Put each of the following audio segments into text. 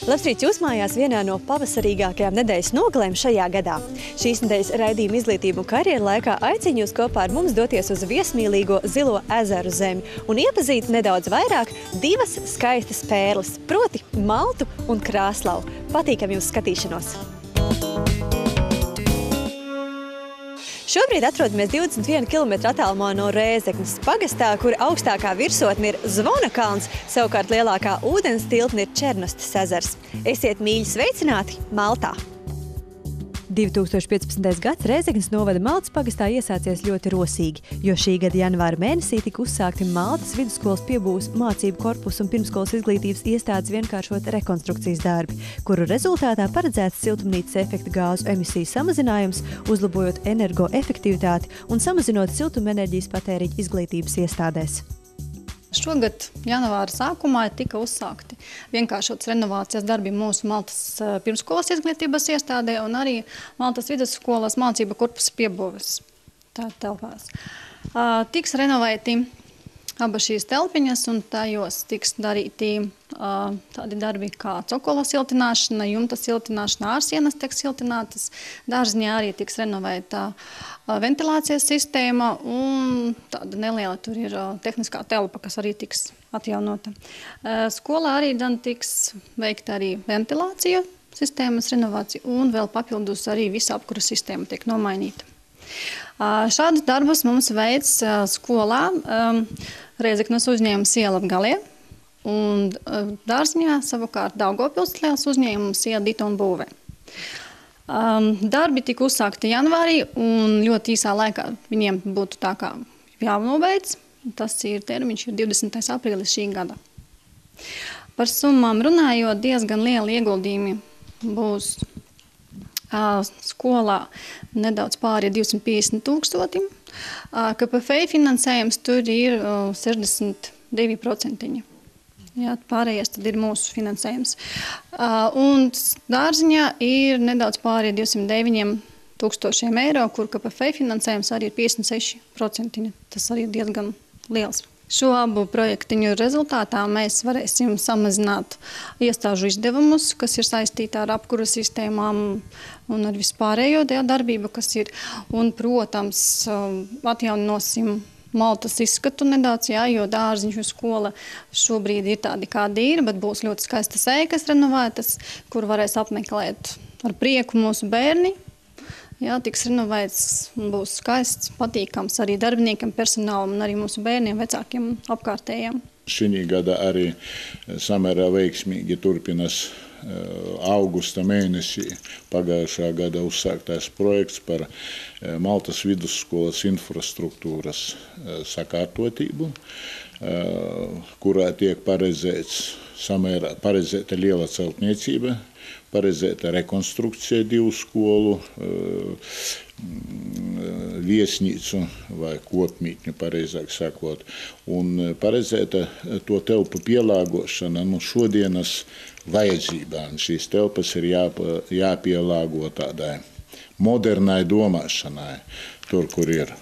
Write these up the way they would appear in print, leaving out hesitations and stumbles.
Labsrīt jūs mājās vienā no pavasarīgākajām nedēļas nogalēm šajā gadā. Šīs nedēļas raidījuma Izglītību un karjeru laikā aicinu jūs kopā ar mums doties uz viesmīlīgo Zilo ezeru zemi un iepazīt nedaudz vairāk divas skaistas pērles, proti Maltu un Krāslavu. Patīkam jūs skatīšanos! Šobrīd atrodamies 21 km attālumā no Rēzeknes pagastā, kur augstākā virsotne ir Zvona kalns, savukārt lielākā ūdens tiltne ir Černostas ezers. Esiet mīļi sveicināti Maltā! 2015. gads Rēzeknes novada Maltas pagastā iesācies ļoti rosīgi, jo šī gada janvāra mēnesī tika uzsākti Maltas vidusskolas piebūves mācību korpusu un pirmskolas izglītības iestādes vienkāršot rekonstrukcijas darbi, kuru rezultātā paredzēts siltumnīcas efekta gāzu emisiju samazinājums, uzlabojot energoefektivitāti un samazinot siltumenerģijas patēriņu izglītības iestādēs. Šogad janvāra sākumā tika uzsākti vienkāršotas renovācijas darbi mūsu Maltas pirmskolas izglītības iestādē un arī Maltas vidusskolas mācību korpusa piebūves telpās. Tiks renovēti abas šīs telpiņas un tajos tiks darīti tādi darbi kā cokola siltināšana, jumta siltināšana, ārsienas tiks siltinātas, dārziņā arī tiks renovēta ventilācijas sistēma un tāda neliela tur ir tehniskā telpa, kas arī tiks atjaunota. Skolā arī tiks veikta arī ventilācija sistēmas renovācija un vēl papildus arī visa apkura sistēma tiek nomainīta. Šādus darbus mums veids skolā Rēzeknes uzņēmums Ielatgalē un dārziņā savukārt Daugavpils liels uzņēmums Iedita un būvē. Darbi tika uzsākti janvārī un ļoti īsā laikā viņiem būtu tā kā jānobeidz. Tas ir termiņš ir 20. aprīlis šī gada. Par summām runājot, diezgan lieli ieguldījumi būs skolā nedaudz pāri 250 000. KPF finansējums tur ir 62%. Jā, pārējais tad ir mūsu finansējums. Un dārziņā ir nedaudz pāri 209 000 eiro, kur KPF finansējums arī ir 56%. Tas arī ir diezgan liels. Šo abu projektiņu rezultātā mēs varēsim samazināt iestāžu izdevumus, kas ir saistīti ar apkura sistēmām un ar vispārējo darbību, kas ir. Un, protams, atjaunosim Maltas izskatu nedaudz, jā, jo dārziņš un skola šobrīd ir tādi, kādi ir, bet būs ļoti skaistas ēkas renovētas, kur varēs apmeklēt ar prieku mūsu bērni. Jā, tiks renovēts un būs skaists, patīkams arī darbiniekiem, personālam un arī mūsu bērniem, vecākiem, apkārtējiem. Šī gada arī samērā veiksmīgi turpinās augusta mēnesī pagājušā gada uzsāktais projekts par Maltas vidusskolas infrastruktūras sakārtotību, kurā tiek paredzēta liela celtniecība, paredzēta rekonstrukcija divu skolu, viesnīcu vai kopmītņu, pareizāk sakot, un paredzēta to telpu pielāgošana šodienas vajadzībām. Šīs telpas ir jāpielāgo tādai modernai domāšanai, tur, kur ir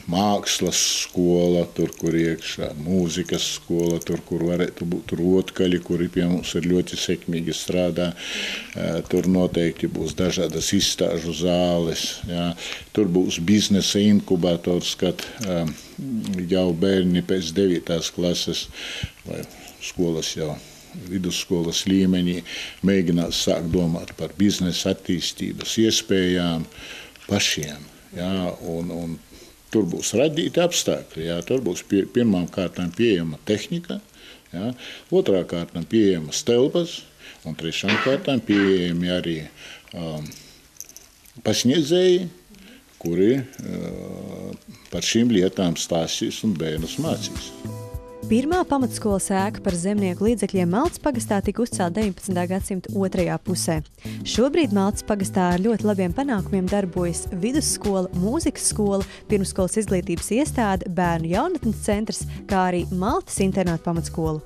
mākslas skola, tur, kur iekšā mūzikas skola, tur, kur varētu būt rotkaļi, kuri pie mums ir ļoti sekmīgi strādā. Tur noteikti būs dažādas izstāžu zāles. Jā. Tur būs biznesa inkubators, kad jau bērni pēc 9. klases vai skolas jau vidusskolas līmenī mēģinās sākt domāt par biznesa attīstības iespējām pašiem. Jā, un tur būs radīti apstākļi, jā, tur būs pirmām kārtām pieejama tehnika, jā, otrā kārtām pieejamas telpas, un trešām kārtām pieejami arī pasniedzēji, kuri par šīm lietām stāstīs un bērnus mācīs. Pirmā pamatskolas ēka par zemnieku līdzekļiem Maltas pagastā tika uzcelta 19. gadsimta otrajā pusē. Šobrīd Maltas pagastā ar ļoti labiem panākumiem darbojas vidusskola, mūzikas skola, pirmskolas izglītības iestāde, bērnu jaunatnes centrs, kā arī Maltas internāta pamatskola.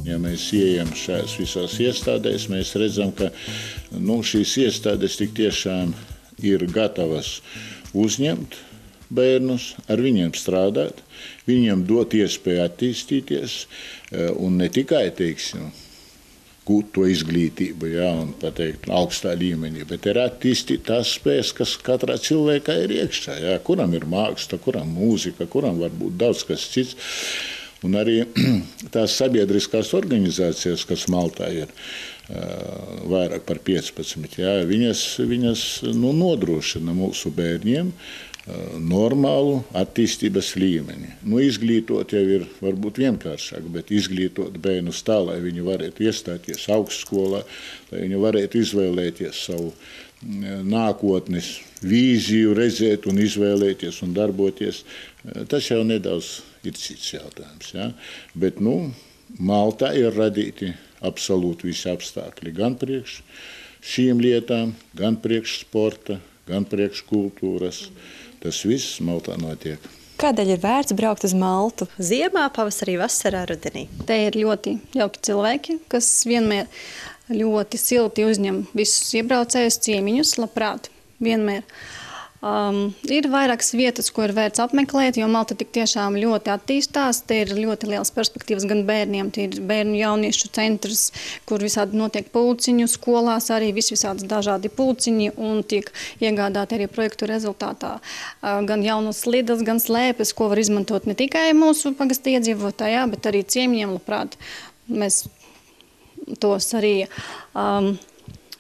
Ja mēs ieejam šajās visās iestādēs, mēs redzam, ka šīs iestādes tik tiešām ir gatavas uzņemt bērnus, ar viņiem strādāt, viņiem dot iespēju attīstīties un ne tikai, teiksim, gūt to izglītību, ja, un pateikt augstā līmenī, bet ir attīstīt tās spējas, kas katrā cilvēkā ir iekšā, ja, kuram ir māksla, kuram mūzika, kuram var būt daudz kas cits. Un arī tās sabiedriskās organizācijas, kas Maltā ir vairāk par 15, ja, viņas nodrošina mūsu bērniem normālu attīstības līmeni. Izglītot jau ir varbūt vienkāršāk, bet izglītot bērnus tā, lai viņi varētu iestāties augstskolā, lai viņi varētu izvēlēties savu nākotnes vīziju, redzēt un izvēlēties un darboties. Tas jau nedaudz ir cits jautājums. Ja? Bet Maltā ir radīti absolūti visi apstākļi gan priekš šīm lietām, gan priekš sporta, gan priekš kultūras. Tas viss Maltā notiek. Kādēļ ir vērts braukt uz Maltu? Ziemā, pavasarī, vasarā, rudenī. Te ir ļoti jauki cilvēki, kas vienmēr ļoti silti uzņem visus iebraucējus, ciemiņus, labprāt. Vienmēr. Ir vairākas vietas, ko ir vērts apmeklēt, jo Malta tik tiešām ļoti attīstās. Te ir ļoti liels perspektīvas gan bērniem. Te ir bērnu jauniešu centrs, kur visādi notiek pulciņu, skolās arī visādas dažādi pulciņi un tiek iegādāti arī projektu rezultātā. Gan jaunas slidas, gan slēpes, ko var izmantot ne tikai mūsu pagasta iedzīvotājā, bet arī ciemiņiem labprāt. Mēs tos arī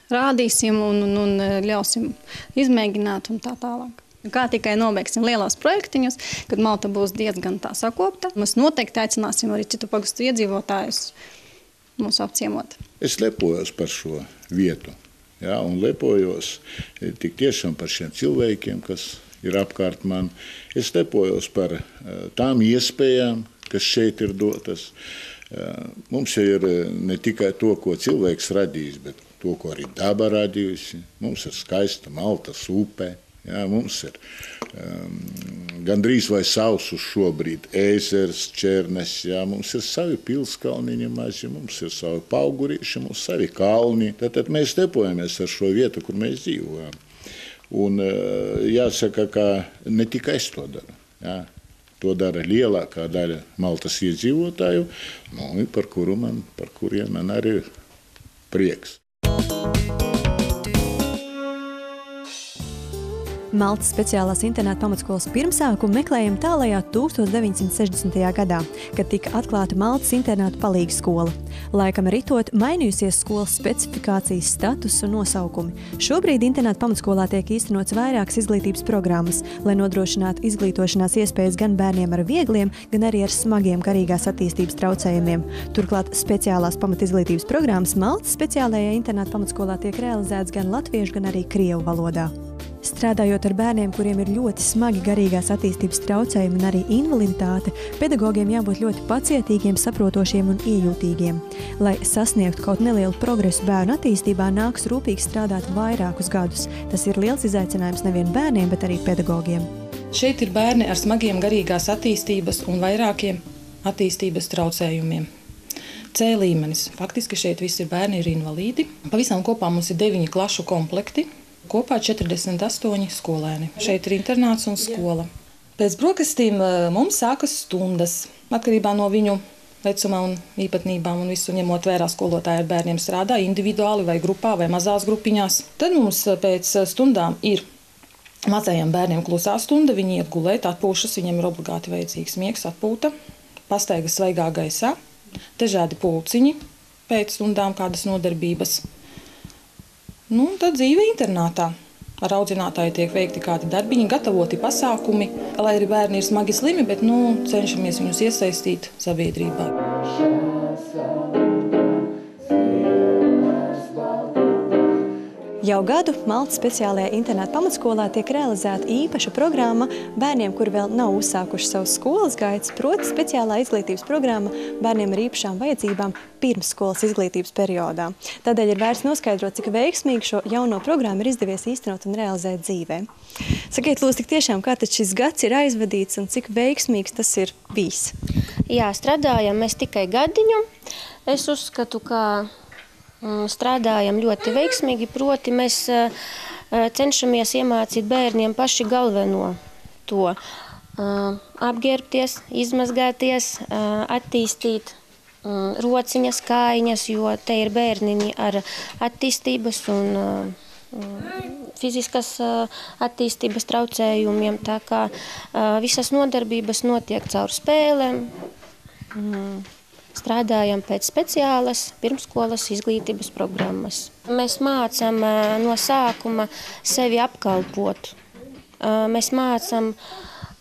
rādīsim un ļausim izmēģināt un tā tālāk. Kā tikai nobeigsim lielos projektiņus, kad Malta būs diezgan tā sakopta, mēs noteikti aicināsim arī citu pagastu iedzīvotājus mūs apciemot. Es lepojos par šo vietu, ja, un lepojos tik tiešām par šiem cilvēkiem, kas ir apkārt man. Es lepojos par tām iespējām, kas šeit ir dotas. Mums ir ne tikai to, ko cilvēks radījis, bet to, ko arī daba radījusi. Mums ir skaista Maltas upe, ja, mums ir gandrīz vai sausus šobrīd ezers, černes, ja, mums ir savi pilskalniņi maži, mums ir savi paugurīši, mums savi kalni. Tātad mēs lepojamies ar šo vietu, kur mēs dzīvojam. Un jāsaka, ka ne tikai es to daru, ja. To dara lielākā daļa Maltas iedzīvotāju, par kuriem man arī ir prieks. Maltas speciālās internāta pamatskolas pirmsākumu meklējam tālajā 1960. gadā, kad tika atklāta Maltas internāta palīgskola. Laikam ritot mainījusies skolas specifikācijas, status un nosaukumi. Šobrīd internāta pamatskolā tiek īstenots vairākas izglītības programmas, lai nodrošinātu izglītošanās iespējas gan bērniem ar viegliem, gan arī ar smagiem garīgās attīstības traucējumiem. Turklāt speciālās pamatizglītības programmas Maltas speciālajā internāta pamatskolā tiek realizētas gan latviešu, gan arī krievu valodā. Strādājot ar bērniem, kuriem ir ļoti smagi garīgās attīstības traucējumi un arī invaliditāte, pedagogiem jābūt ļoti pacietīgiem, saprotošiem un iejūtīgiem. Lai sasniegtu kaut nelielu progresu bērnu attīstībā, nāks rūpīgi strādāt vairākus gadus. Tas ir liels izaicinājums nevien bērniem, bet arī pedagogiem. Šeit ir bērni ar smagiem garīgās attīstības un vairākiem attīstības traucējumiem. C līmenis. Faktiski šeit visi bērni ir invalīdi. Pavisam kopā mums ir 9 klašu komplekti. Kopā 48 skolēni. Šeit ir internāts un skola. Pēc brokastīm mums sākas stundas. Atkarībā no viņu vecumā un īpatnībām un visu ņemot vērā skolotāji ar bērniem strādā individuāli vai grupā vai mazās grupiņās. Tad mums pēc stundām ir mazajiem bērniem klusā stunda. Viņi iet gulēt, atpūšas, viņiem ir obligāti vajadzīgs miegs, atpūta, pastaigas svaigā gaisā, dažādi pulciņi pēc stundām, kādas nodarbības. Tad dzīve internātā. Ar audzinātāju tiek veikti kādi darbiņi, gatavoti pasākumi, lai arī bērni ir smagi slimi, bet cenšamies viņus iesaistīt sabiedrībā. Jau gadu Maltas speciālajā internāta pamatskolā tiek realizēta īpaša programma bērniem, kuri vēl nav uzsākuši savus skolas gaitas, proti speciālā izglītības programma bērniem ar īpašām vajadzībām pirmsskolas izglītības periodā. Tādēļ ir vērts noskaidrot, cik veiksmīgi šo jauno programmu ir izdevies īstenot un realizēt dzīvē. Sakiet, lūdzu, tik tiešām, kā tad šis gads ir aizvadīts un cik veiksmīgs tas ir bijis? Jā, strādājam mēs tikai gadiņu. Es uzskatu, ka strādājam ļoti veiksmīgi, proti mēs cenšamies iemācīt bērniem paši galveno to apģērbties, izmazgāties, attīstīt rociņas, kājiņas, jo te ir bērniņi ar attīstības un fiziskas attīstības traucējumiem, tā kā visas nodarbības notiek caur spēlēm. Strādājam pēc speciālas pirmsskolas izglītības programmas. Mēs mācām no sākuma sevi apkalpot. Mēs mācām,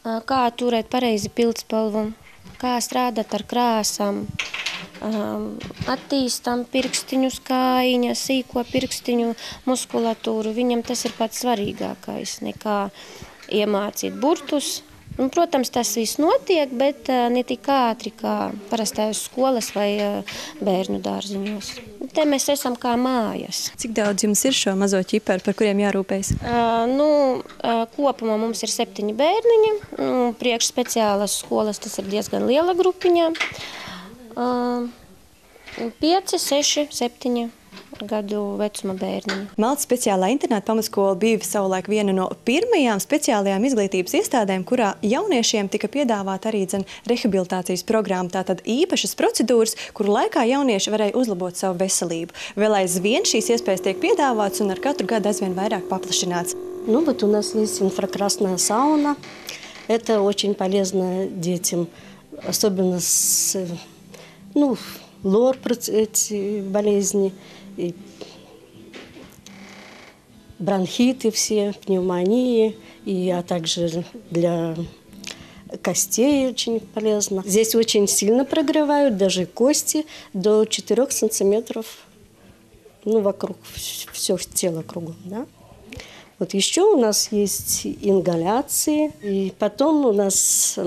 kā turēt pareizi pildspalvu, kā strādāt ar krāsām, attīstam pirkstiņus, kājiņas, sīko pirkstiņu muskulatūru. Viņam tas ir pats svarīgākais nekā iemācīt burtus. Un, protams, tas viss notiek, bet ne tik ātri kā parastajās skolas vai bērnu dārziņos. Te mēs esam kā mājas. Cik daudz jums ir šo mazo ķiperu, par kuriem jārūpējas? Kopumā mums ir 7 bērniņi. Priekš speciālas skolas tas ir diezgan liela grupiņa. 5, 6, 7 gadu vecuma bērniņi. Maltas speciālā internāta pamatskola bija savulaik viena no pirmajām speciālajām izglītības iestādēm, kurā jauniešiem tika piedāvāta arī rehabilitācijas programma, tātad īpašas procedūras, kuru laikā jaunieši varēja uzlabot savu veselību. Vēl aizvien šīs iespējas tiek piedāvātas un ar katru gadu aizvien vairāk paplašināts. Вот у нас есть инфракрасная сауна. Это очень полезно детям, особенно с лор болезни, и бронхиты все, пневмонии, а также для костей очень полезно. Здесь очень сильно прогревают даже кости до 4 сантиметров, вокруг все тело кругом, да. Вот еще у нас есть ингаляции, и потом у нас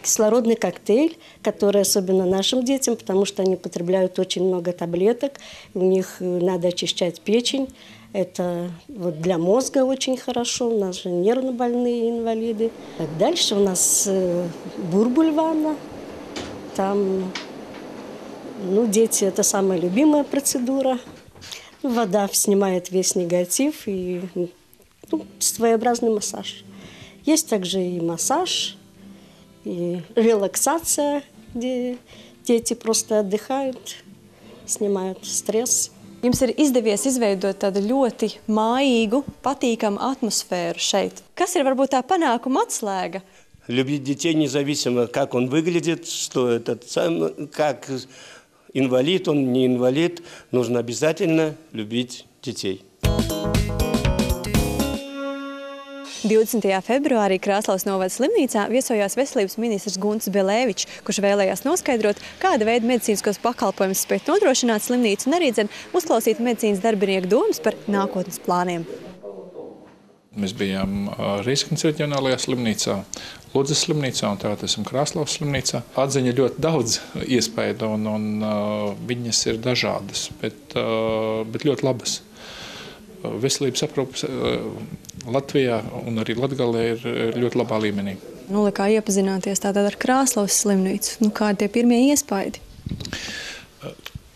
кислородный коктейль, который особенно нашим детям, потому что они потребляют очень много таблеток, у них надо очищать печень. Это вот для мозга очень хорошо, у нас же нервно больные инвалиды. Дальше у нас бурбуль-ванна, там, дети, это самая любимая процедура. Вода снимает весь негатив и своеобразный массаж. Есть также и массаж, и релаксация, где дети просто отдыхают, снимают стресс. Jums ir izdevies izveidot tādu ļoti mājīgu, patīkamu atmosfēru šeit. Kas ir varbūt tā panākuma atslēga? Любить детей независимо, как он выглядит, что этот сам, как инвалид, он не инвалид, нужно обязательно любить детей. 20. februārī Krāslavas novada slimnīcā viesojās veselības ministrs Gunts Belēvičs, kurš vēlējās noskaidrot, kāda veida medicīniskos pakalpojumus spēj nodrošināt slimnīcu un arī uzklausīt medicīnas darbinieku domas par nākotnes plāniem. Mēs bijām Rīzkņas reģionālajā slimnīcā, Ludzas slimnīcā un tagad esam Krāslavas slimnīcā. Atziņa ļoti daudz iespaidu un viņas ir dažādas, bet ļoti labas. Veselības aprūpes Latvijā un arī Latgalē ir ļoti labā līmenī. Kā iepazināties tātad ar Krāslavas slimnīcu? Kādi tie pirmie iespaidi?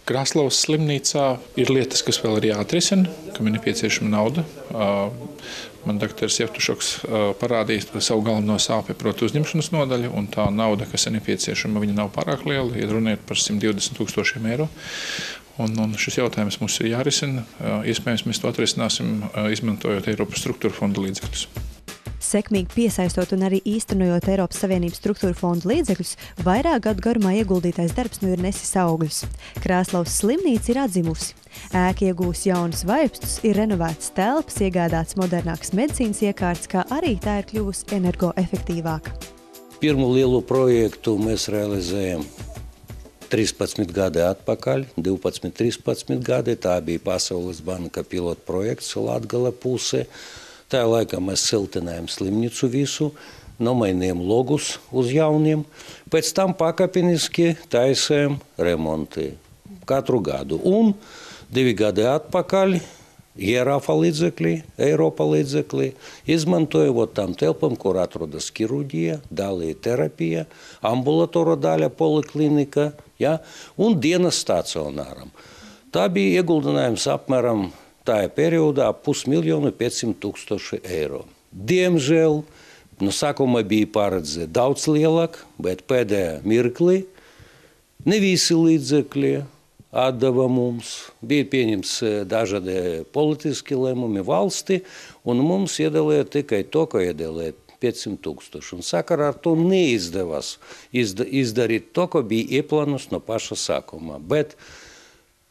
Krāslavas slimnīcā ir lietas, kas vēl ir jāatrisina, kam ir nepieciešama nauda. Man doktors Jevtušoks parādīja savu galveno sāpi, proti uzņemšanas nodaļu, un tā nauda, kas ir nepieciešama, viņa nav pārāk liela, ja runājot par 120 000 eiro. Un šis jautājums mums ir jārisina. Iespējams, mēs to atrisināsim, izmantojot Eiropas struktūra fonda līdzekļus. Sekmīgi piesaistot un arī īstenojot Eiropas Savienības struktūra fonda līdzekļus, vairāk gadu garumā ieguldītais darbs ir nesis augļus. Krāslavas slimnīca ir atzimusi. Ēka iegūs jaunus vaipstus, ir renovētas telpas, iegādāts modernākas medicīnas iekārtas, kā arī tā ir kļuvusi energoefektīvāka. Pirmo lielu projektu mēs realizējam 13 gadi atpakaļ, 12-13 gadi. Tā bija Pasaules banka pilota projekts Latgale pusē. Tā laikā mēs siltinājām slimnīcu visu, nomainījām logus uz jauniem. Pēc tam pakāpeniski taisējām remonti katru gadu. Un 2 gadi atpakaļ Hierāfa līdzekļi, Eiropa līdzekļi, izmantojot tam telpam, kur atrodas ķirurģija, daļa terapija, ambulatora daļa poliklinika, un dienas stacionāram. Tā bija ieguldinājums apmēram tajā periodā 5 500 000 eiro. Diemžēl, sākumā bija paredzēts daudz lielāk, bet pēdējā mirklī Ne visi līdzekļi atdeva mums. Bija pieņems dažādi politiski lēmumi valsti, un mums iedalīja tikai to, ko iedalīja 500 000. Un sakarā ar to neizdevās izdarīt to, ko bija ieplānots no paša sākumā. Bet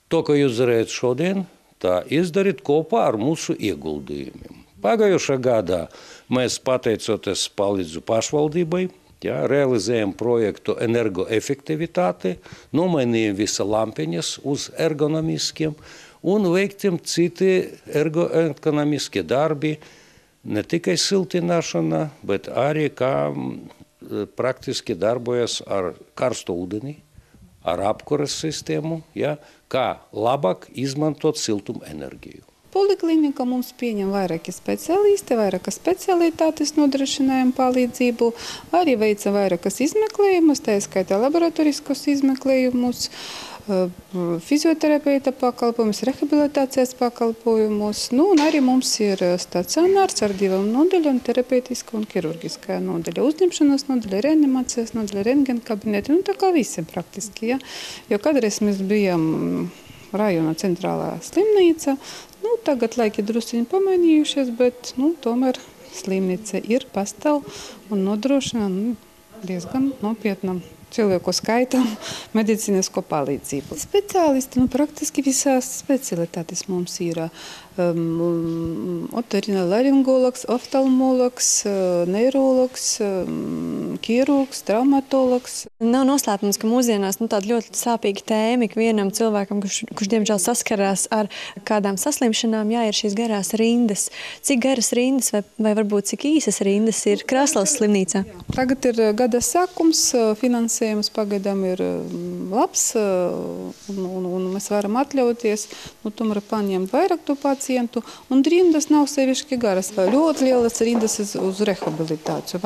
to, ko jūs darījat šodien, tā izdarīt kopā ar mūsu ieguldījumiem. Pagājušā gadā mēs, pateicoties palīdzu pašvaldībai, realizējam projektu energoefektivitāti, nomainījam visa lampiņas uz ergonomiskiem un veiktim citi ergonomiskie darbi, ne tikai siltināšana, bet arī kā praktiski darbojas ar karstu ūdeni, ar apkures sistēmu, kā labāk izmantot siltumu enerģiju. Poliklinika mums pieņem vairāki speciālisti, vairākas specialitātes nodrošinājumu palīdzību, arī veica vairākas izmeklējumus, tā skaitā laboratoriskos izmeklējumus, fizioterapeita pakalpojumus, rehabilitācijas pakalpojumus. Un arī mums ir stacionārs ar 2 nodaļām, terapeitiska un ķirurgiskā nodaļa, uzņemšanas nodaļa, reanimācijas nodaļa, rentgena kabineti, tā kā visiem praktiski. Jo kādreiz mēs bijām rajona centrālā slimnīca, tagad laiki drusciņi pamainījušies, bet tomēr slimnīca ir, pastāv un nodrošina diezgan nopietnam cilvēku skaitam medicīnisko palīdzību. Speciālisti praktiski visās specialitātes mums ir otorinolaringologs, oftalmologs, neirologs, ķirurgs, traumatologs. Nav noslēpums, ka mūsdienās tāda ļoti sāpīga tēma ikvienam cilvēkam, kurš diemžēl saskarās ar kādām saslimšanām, ir šīs garās rindas. Cik garas rindas vai varbūt cik īsas rindas ir Krāslavas slimnīcā? Tagad ir gada sākums, finansējums pagaidām ir labs, un mēs varam atļauties, tomēr paņemt vairāk to pacientu, un rindas nav sevišķi garas. Ļoti lielas rindas uz rehabilitāciju,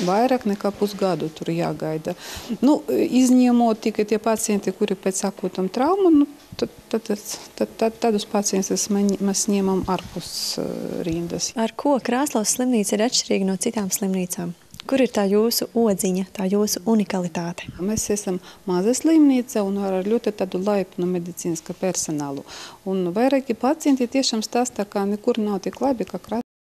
vairāk nekā pusgadu tur jāgaida. Izņemot tikai tie pacienti, kuri pēc akūtam traumu, tādus pacientus mēs ņemam ārpus rindas. Ar ko Krāslavas slimnīca ir atšķirīga no citām slimnīcām? Kur ir tā jūsu odziņa, tā jūsu unikalitāte? Mēs esam maza slimnīca un ar ļoti tādu laipnu medicīnisko personālu. Un vairāki pacienti tiešām stāstā, ka nekur nav tik labi, kā Krāslavā.